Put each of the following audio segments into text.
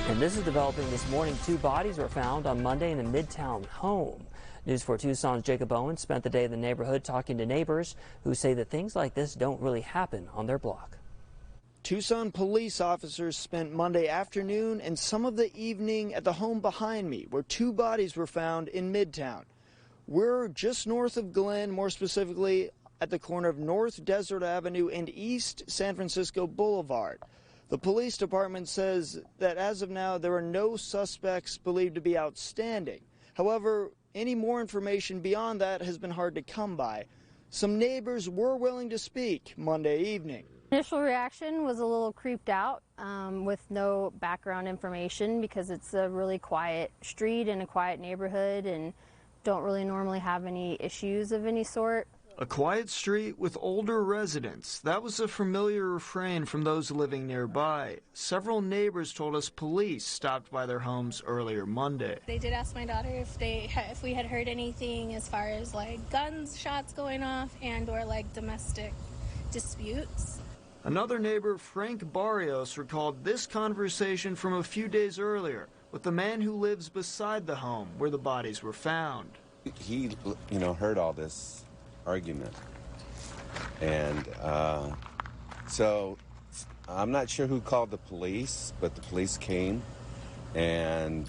And this is developing this morning. 2 bodies were found on Monday in a Midtown home. News 4 Tucson's Jacob Owens spent the day in the neighborhood talking to neighbors who say that things like this don't really happen on their block. Tucson police officers spent Monday afternoon and some of the evening at the home behind me, where 2 bodies were found in Midtown. We're just north of Glen, more specifically at the corner of North Desert Avenue and East San Francisco Boulevard. The police department says that as of now, there are no suspects believed to be outstanding. However, any more information beyond that has been hard to come by. Some neighbors were willing to speak Monday evening. Initial reaction was a little creeped out with no background information because it's a really quiet street and a quiet neighborhood and don't really normally have any issues of any sort. A quiet street with older residents. That was a familiar refrain from those living nearby. Several neighbors told us police stopped by their homes earlier Monday. They did ask my daughter if we had heard anything as far as like gunshots going off and or like domestic disputes. Another neighbor, Frank Barrios, recalled this conversation from a few days earlier with the man who lives beside the home where the bodies were found. He, heard all this argument, and so I'm not sure who called the police, but the police came and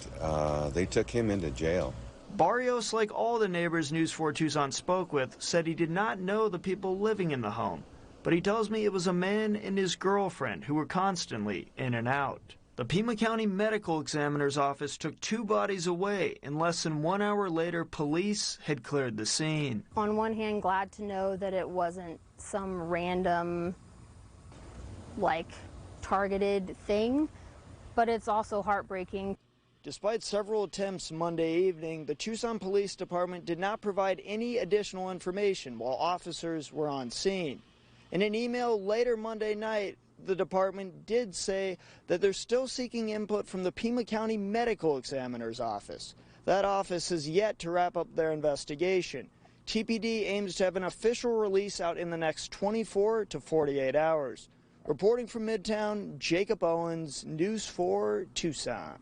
they took him into jail. Barrios, like all the neighbors News 4 Tucson spoke with, said he did not know the people living in the home, but he tells me it was a man and his girlfriend who were constantly in and out. The Pima County Medical Examiner's Office took 2 bodies away, and less than 1 hour later, police had cleared the scene. On one hand, glad to know that it wasn't some random, targeted thing, but it's also heartbreaking. Despite several attempts Monday evening, the Tucson Police Department did not provide any additional information while officers were on scene. In an email later Monday night, the department did say that they're still seeking input from the Pima County Medical Examiner's Office. That office has yet to wrap up their investigation. TPD aims to have an official release out in the next 24 to 48 hours. Reporting from Midtown, Jacob Owens, News 4 Tucson.